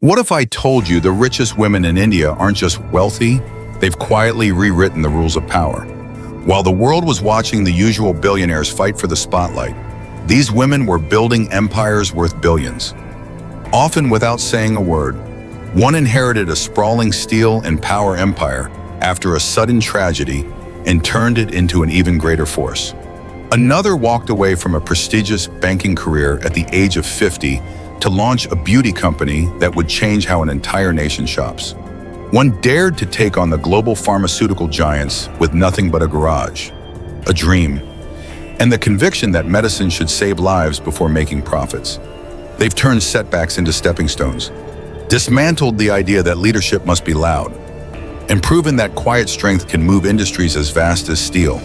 What if I told you the richest women in India aren't just wealthy, they've quietly rewritten the rules of power? While the world was watching the usual billionaires fight for the spotlight, these women were building empires worth billions. Often without saying a word, one inherited a sprawling steel and power empire after a sudden tragedy and turned it into an even greater force. Another walked away from a prestigious banking career at the age of 50 to launch a beauty company that would change how an entire nation shops. One dared to take on the global pharmaceutical giants with nothing but a garage, a dream, and the conviction that medicine should save lives before making profits. They've turned setbacks into stepping stones, dismantled the idea that leadership must be loud, and proven that quiet strength can move industries as vast as steel,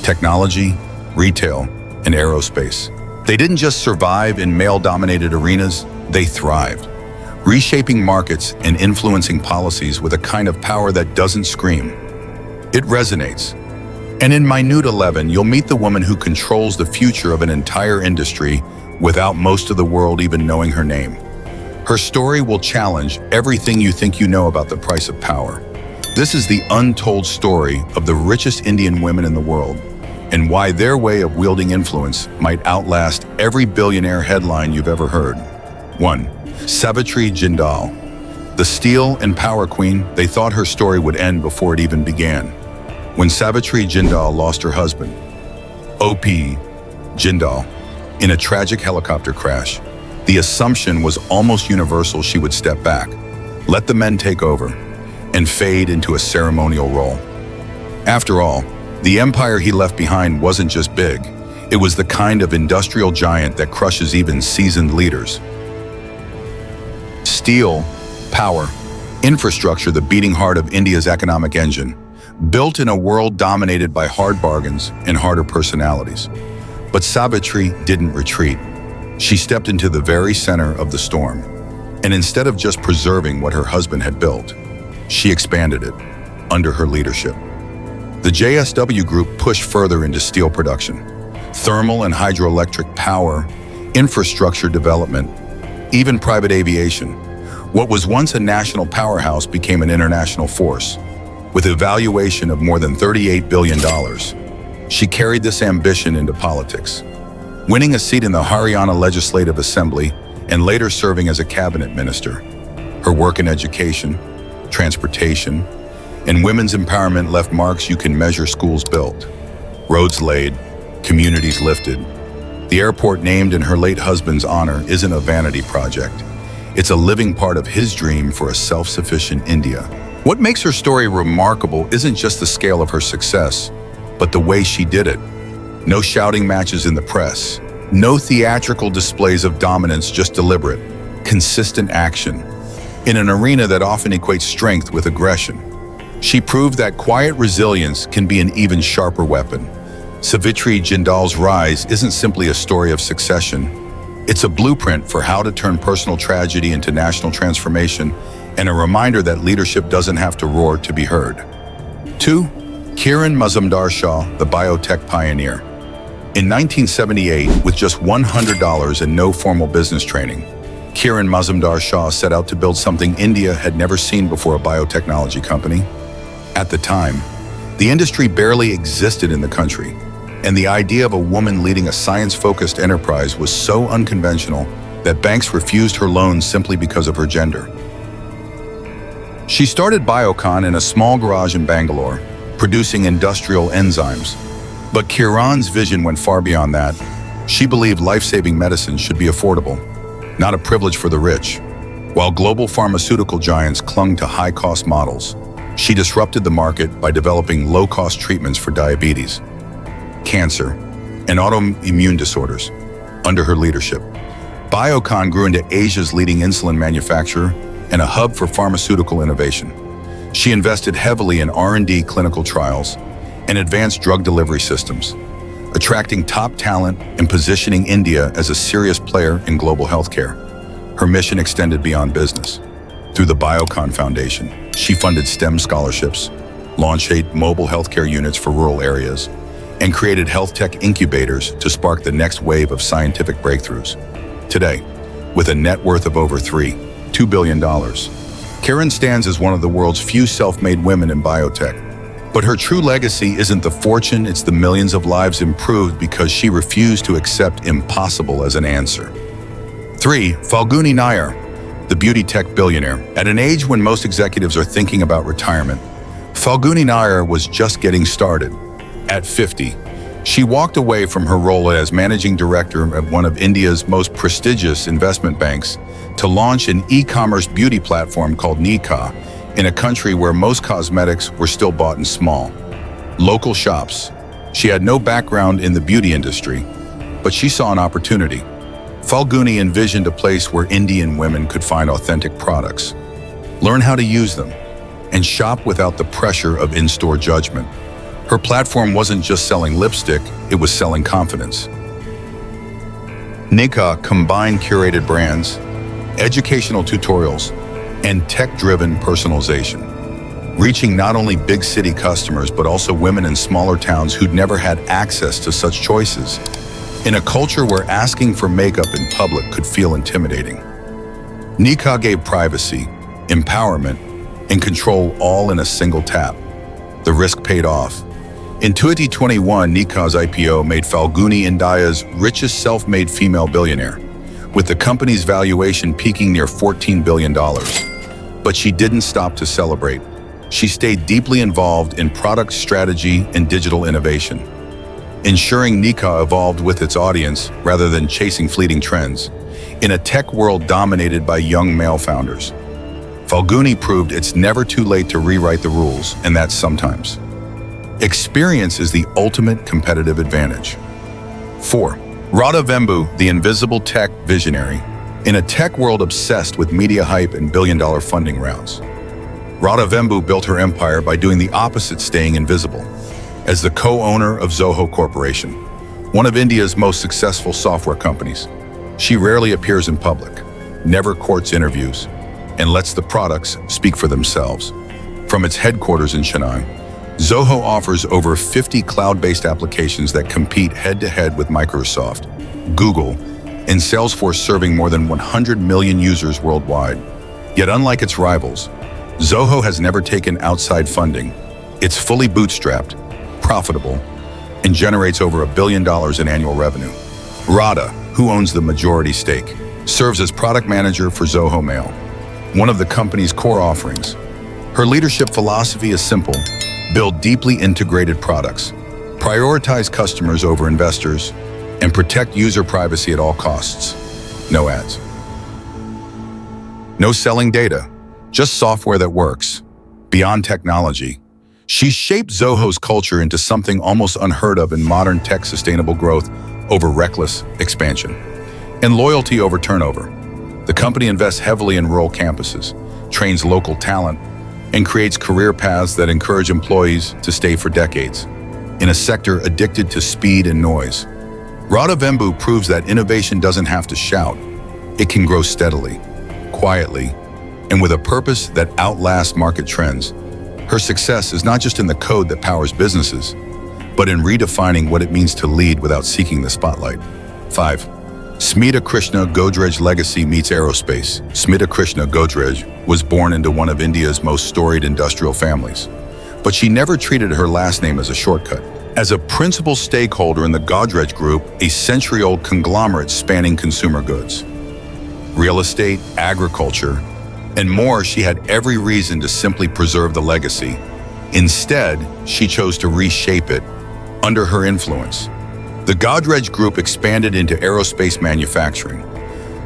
technology, retail, and aerospace. They didn't just survive in male-dominated arenas, they thrived, reshaping markets and influencing policies with a kind of power that doesn't scream. It resonates. And in Minute 11, you'll meet the woman who controls the future of an entire industry without most of the world even knowing her name. Her story will challenge everything you think you know about the price of power. This is the untold story of the richest Indian women in the world, and why their way of wielding influence might outlast every billionaire headline you've ever heard. 1. Savitri Jindal. The steel and power queen, they thought her story would end before it even began. When Savitri Jindal lost her husband, O.P. Jindal, in a tragic helicopter crash, the assumption was almost universal she would step back, let the men take over, and fade into a ceremonial role. After all, the empire he left behind wasn't just big, it was the kind of industrial giant that crushes even seasoned leaders. Steel, power, infrastructure, the beating heart of India's economic engine, built in a world dominated by hard bargains and harder personalities. But Savitri didn't retreat. She stepped into the very center of the storm, and instead of just preserving what her husband had built, she expanded it under her leadership. The JSW Group pushed further into steel production, thermal and hydroelectric power, infrastructure development, even private aviation. What was once a national powerhouse became an international force. With a valuation of more than $38 billion, she carried this ambition into politics, winning a seat in the Haryana Legislative Assembly and later serving as a cabinet minister. Her work in education, transportation, and women's empowerment left marks you can measure: schools built, roads laid, communities lifted. The airport named in her late husband's honor isn't a vanity project. It's a living part of his dream for a self-sufficient India. What makes her story remarkable isn't just the scale of her success, but the way she did it. No shouting matches in the press, no theatrical displays of dominance, just deliberate, consistent action in an arena that often equates strength with aggression. She proved that quiet resilience can be an even sharper weapon. Savitri Jindal's rise isn't simply a story of succession. It's a blueprint for how to turn personal tragedy into national transformation, and a reminder that leadership doesn't have to roar to be heard. 2. Kiran Mazumdar-Shaw, the biotech pioneer. In 1978, with just $100 and no formal business training, Kiran Mazumdar-Shaw set out to build something India had never seen before: a biotechnology company. At the time, the industry barely existed in the country, and the idea of a woman leading a science-focused enterprise was so unconventional that banks refused her loans simply because of her gender. She started Biocon in a small garage in Bangalore, producing industrial enzymes. But Kiran's vision went far beyond that. She believed life-saving medicine should be affordable, not a privilege for the rich. While global pharmaceutical giants clung to high-cost models, she disrupted the market by developing low-cost treatments for diabetes, cancer, and autoimmune disorders. Under her leadership, Biocon grew into Asia's leading insulin manufacturer and a hub for pharmaceutical innovation. She invested heavily in R&D, clinical trials, and advanced drug delivery systems, attracting top talent and positioning India as a serious player in global healthcare. Her mission extended beyond business. Through the Biocon Foundation, she funded STEM scholarships, launched 8 mobile healthcare units for rural areas, and created health tech incubators to spark the next wave of scientific breakthroughs. Today, with a net worth of over $3 $2 billion. Kiran stands as one of the world's few self-made women in biotech. But her true legacy isn't the fortune, it's the millions of lives improved because she refused to accept impossible as an answer. 3. Falguni Nayar, the beauty tech billionaire. At an age when most executives are thinking about retirement, Falguni Nayar was just getting started. At 50, she walked away from her role as managing director of one of India's most prestigious investment banks to launch an e-commerce beauty platform called Nykaa in a country where most cosmetics were still bought in small, local shops. She had no background in the beauty industry, but she saw an opportunity. Falguni envisioned a place where Indian women could find authentic products, learn how to use them, and shop without the pressure of in-store judgment. Her platform wasn't just selling lipstick, it was selling confidence. Nykaa combined curated brands, educational tutorials, and tech-driven personalization, reaching not only big city customers but also women in smaller towns who'd never had access to such choices. In a culture where asking for makeup in public could feel intimidating, Nykaa gave privacy, empowerment, and control all in a single tap. The risk paid off. In 2021, Nykaa's IPO made Falguni India's richest self-made female billionaire, with the company's valuation peaking near $14 billion. But she didn't stop to celebrate. She stayed deeply involved in product strategy and digital innovation, ensuring Nykaa evolved with its audience rather than chasing fleeting trends. In a tech world dominated by young male founders, Falguni proved it's never too late to rewrite the rules, and that's sometimes. Experience is the ultimate competitive advantage. 4. Radha Vembu, the invisible tech visionary. In a tech world obsessed with media hype and billion-dollar funding rounds, Radha Vembu built her empire by doing the opposite, staying invisible. As the co-owner of Zoho Corporation, one of India's most successful software companies, she rarely appears in public, never courts interviews, and lets the products speak for themselves. From its headquarters in Chennai, Zoho offers over 50 cloud-based applications that compete head-to-head with Microsoft, Google, and Salesforce, serving more than 100 million users worldwide. Yet unlike its rivals, Zoho has never taken outside funding. It's fully bootstrapped, profitable, and generates over $1 billion in annual revenue. Radha, who owns the majority stake, serves as product manager for Zoho Mail, one of the company's core offerings. Her leadership philosophy is simple: build deeply integrated products, prioritize customers over investors, and protect user privacy at all costs. No ads. No selling data, just software that works. Beyond technology, she's shaped Zoho's culture into something almost unheard of in modern tech: sustainable growth over reckless expansion, and loyalty over turnover. The company invests heavily in rural campuses, trains local talent, and creates career paths that encourage employees to stay for decades. In a sector addicted to speed and noise, Radha Vembu proves that innovation doesn't have to shout. It can grow steadily, quietly, and with a purpose that outlasts market trends. Her success is not just in the code that powers businesses, but in redefining what it means to lead without seeking the spotlight. 5. Smita Krishna Godrej legacy meets aerospace. Smita Krishna Godrej was born into one of India's most storied industrial families, but she never treated her last name as a shortcut. As a principal stakeholder in the Godrej Group, a century-old conglomerate spanning consumer goods, real estate, agriculture, and more, she had every reason to simply preserve the legacy. Instead, she chose to reshape it under her influence. The Godrej Group expanded into aerospace manufacturing,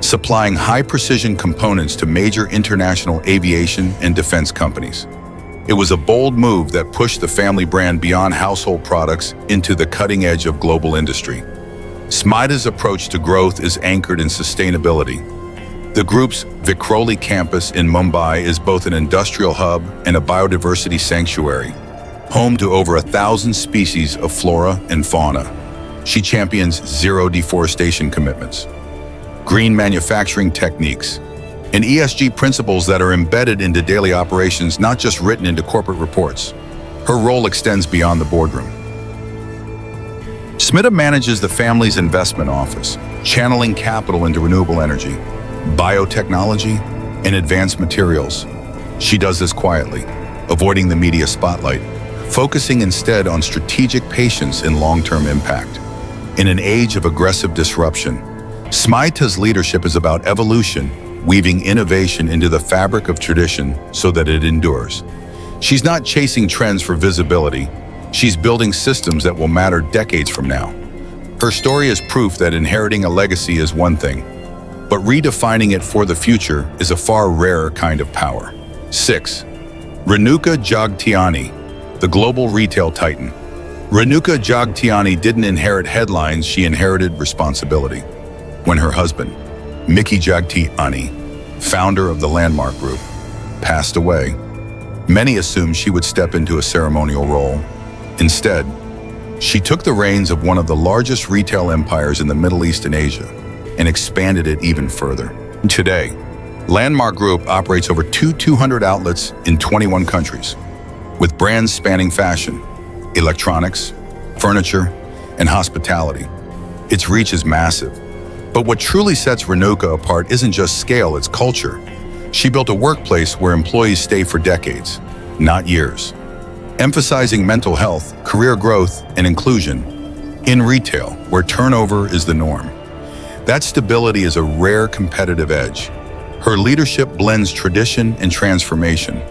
supplying high-precision components to major international aviation and defense companies. It was a bold move that pushed the family brand beyond household products into the cutting edge of global industry. Smita's approach to growth is anchored in sustainability. The group's Vikhroli campus in Mumbai is both an industrial hub and a biodiversity sanctuary, home to over 1,000 species of flora and fauna. She champions zero deforestation commitments, green manufacturing techniques, and ESG principles that are embedded into daily operations, not just written into corporate reports. Her role extends beyond the boardroom. Smita manages the family's investment office, channeling capital into renewable energy, biotechnology, and advanced materials. She does this quietly, avoiding the media spotlight, focusing instead on strategic patience and long-term impact. In an age of aggressive disruption, Smita's leadership is about evolution, weaving innovation into the fabric of tradition so that it endures. She's not chasing trends for visibility. She's building systems that will matter decades from now. Her story is proof that inheriting a legacy is one thing, but redefining it for the future is a far rarer kind of power. 6. Renuka Jagtiani, the global retail titan. Renuka Jagtiani didn't inherit headlines, she inherited responsibility. When her husband, Mickey Jagtiani, founder of the Landmark Group, passed away, many assumed she would step into a ceremonial role. Instead, she took the reins of one of the largest retail empires in the Middle East and Asia and expanded it even further. Today, Landmark Group operates over 200 outlets in 21 countries, with brands spanning fashion, electronics, furniture, and hospitality. Its reach is massive. But what truly sets Renuka apart isn't just scale, it's culture. She built a workplace where employees stay for decades, not years, emphasizing mental health, career growth, and inclusion in retail, where turnover is the norm. That stability is a rare competitive edge. Her leadership blends tradition and transformation.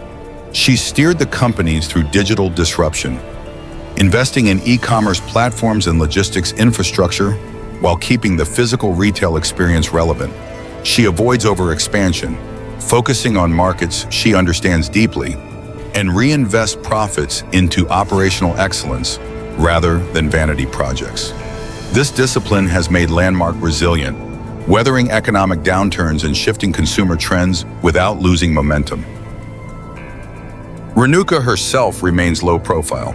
She steered the companies through digital disruption, investing in e-commerce platforms and logistics infrastructure while keeping the physical retail experience relevant. She avoids overexpansion, focusing on markets she understands deeply, and reinvests profits into operational excellence rather than vanity projects. This discipline has made Landmark resilient, weathering economic downturns and shifting consumer trends without losing momentum. Renuka herself remains low profile,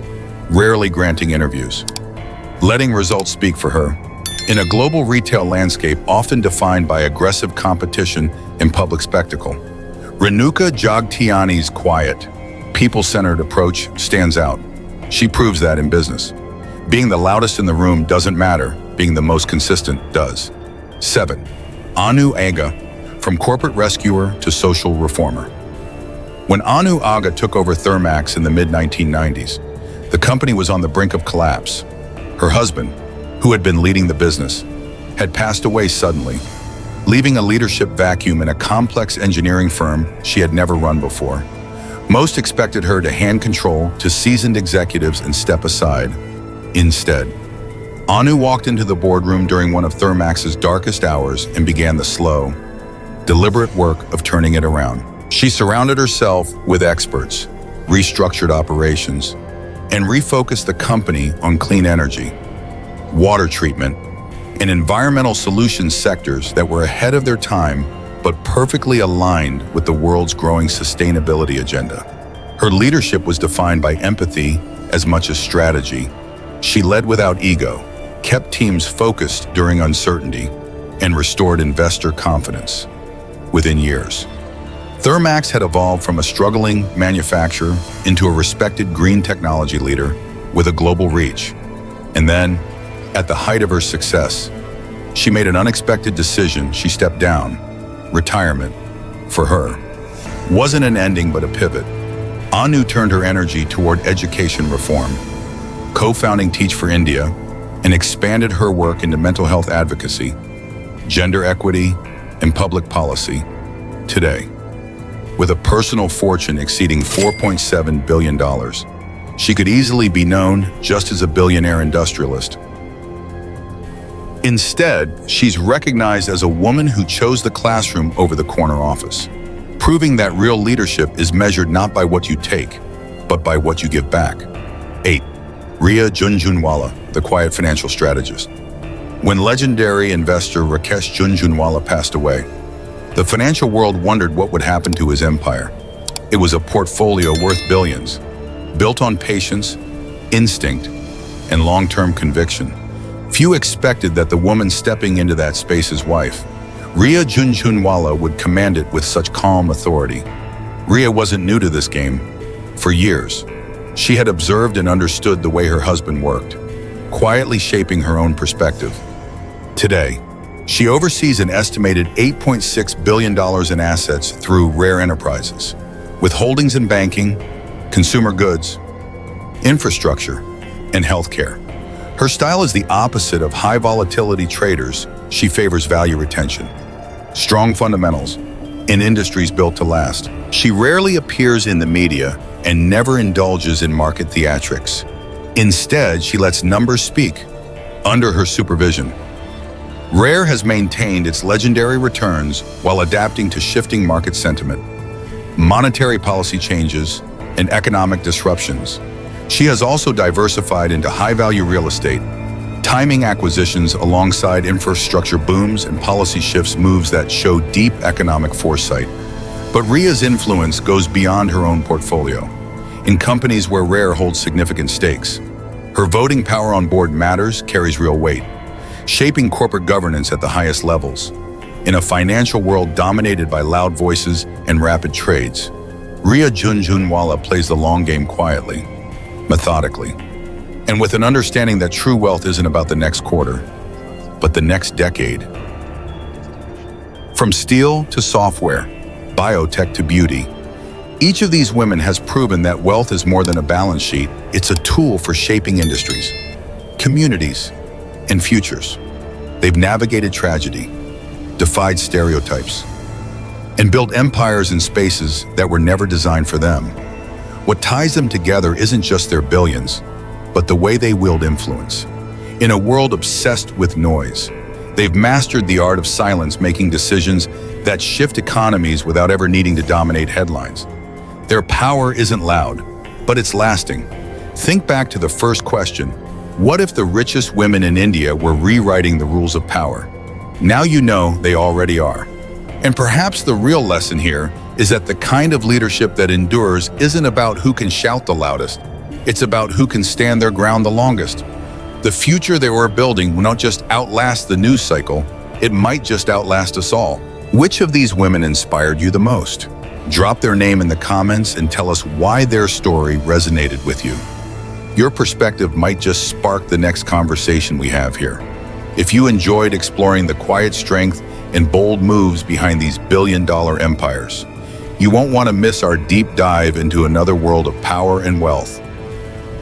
rarely granting interviews, letting results speak for her. In a global retail landscape often defined by aggressive competition and public spectacle, Renuka Jagtiani's quiet, people-centered approach stands out. She proves that in business. Being the loudest in the room doesn't matter, being the most consistent does. 7. Agha, from corporate rescuer to social reformer. When Agha took over Thermax in the mid-1990s, the company was on the brink of collapse. Her husband, who had been leading the business, had passed away suddenly, leaving a leadership vacuum in a complex engineering firm she had never run before. Most expected her to hand control to seasoned executives and step aside. Instead, Anu walked into the boardroom during one of Thermax's darkest hours and began the slow, deliberate work of turning it around. She surrounded herself with experts, restructured operations, and refocused the company on clean energy, water treatment, and environmental solutions sectors that were ahead of their time but perfectly aligned with the world's growing sustainability agenda. Her leadership was defined by empathy as much as strategy. She led without ego, kept teams focused during uncertainty, and restored investor confidence within years. Thermax had evolved from a struggling manufacturer into a respected green technology leader with a global reach. And then, at the height of her success, she made an unexpected decision. She stepped down. Retirement, for her, wasn't an ending but a pivot. Anu turned her energy toward education reform, co-founding Teach for India, and expanded her work into mental health advocacy, gender equity, and public policy. Today, with a personal fortune exceeding $4.7 billion, she could easily be known just as a billionaire industrialist. Instead, she's recognized as a woman who chose the classroom over the corner office, proving that real leadership is measured not by what you take, but by what you give back. 8. Ria Jhunjhunwala, the quiet financial strategist. When legendary investor Ria Jhunjhunwala passed away, the financial world wondered what would happen to his empire. It was a portfolio worth billions, built on patience, instinct, and long-term conviction. Few expected that the woman stepping into that space as wife, Ria Jhunjhunwala, would command it with such calm authority. Ria wasn't new to this game. For years, she had observed and understood the way her husband worked, quietly shaping her own perspective. Today, She oversees an estimated $8.6 billion in assets through Rare Enterprises, with holdings in banking, consumer goods, infrastructure, and healthcare. Her style is the opposite of high volatility traders. She favors value retention, strong fundamentals, in industries built to last. She rarely appears in the media and never indulges in market theatrics. Instead, she lets numbers speak under her supervision. Rare has maintained its legendary returns while adapting to shifting market sentiment, monetary policy changes, and economic disruptions. She has also diversified into high-value real estate, timing acquisitions alongside infrastructure booms and policy shifts, moves that show deep economic foresight. But Ria's influence goes beyond her own portfolio. In companies where Rare holds significant stakes, her voting power on board matters, carries real weight, shaping corporate governance at the highest levels. In a financial world dominated by loud voices and rapid trades, Ria Jhunjhunwala plays the long game quietly, methodically, and with an understanding that true wealth isn't about the next quarter, but the next decade. From steel to software, biotech to beauty, each of these women has proven that wealth is more than a balance sheet. It's a tool for shaping industries, communities, and futures. They've navigated tragedy, defied stereotypes, and built empires in spaces that were never designed for them. What ties them together isn't just their billions, but the way they wield influence. In a world obsessed with noise, they've mastered the art of silence, making decisions that shift economies without ever needing to dominate headlines. Their power isn't loud, but it's lasting. Think back to the first question: what if the richest women in India were rewriting the rules of power? Now you know they already are. And perhaps the real lesson here is that the kind of leadership that endures isn't about who can shout the loudest. It's about who can stand their ground the longest. The future they were building will not just outlast the news cycle, it might just outlast us all. Which of these women inspired you the most? Drop their name in the comments and tell us why their story resonated with you. Your perspective might just spark the next conversation we have here. If you enjoyed exploring the quiet strength and bold moves behind these billion-dollar empires, you won't want to miss our deep dive into another world of power and wealth.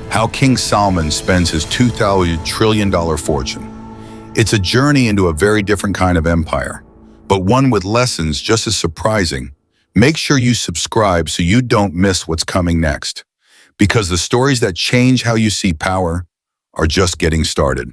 How King Salman spends his $2 trillion fortune. It's a journey into a very different kind of empire, but one with lessons just as surprising. Make sure you subscribe so you don't miss what's coming next, because the stories that change how you see power are just getting started.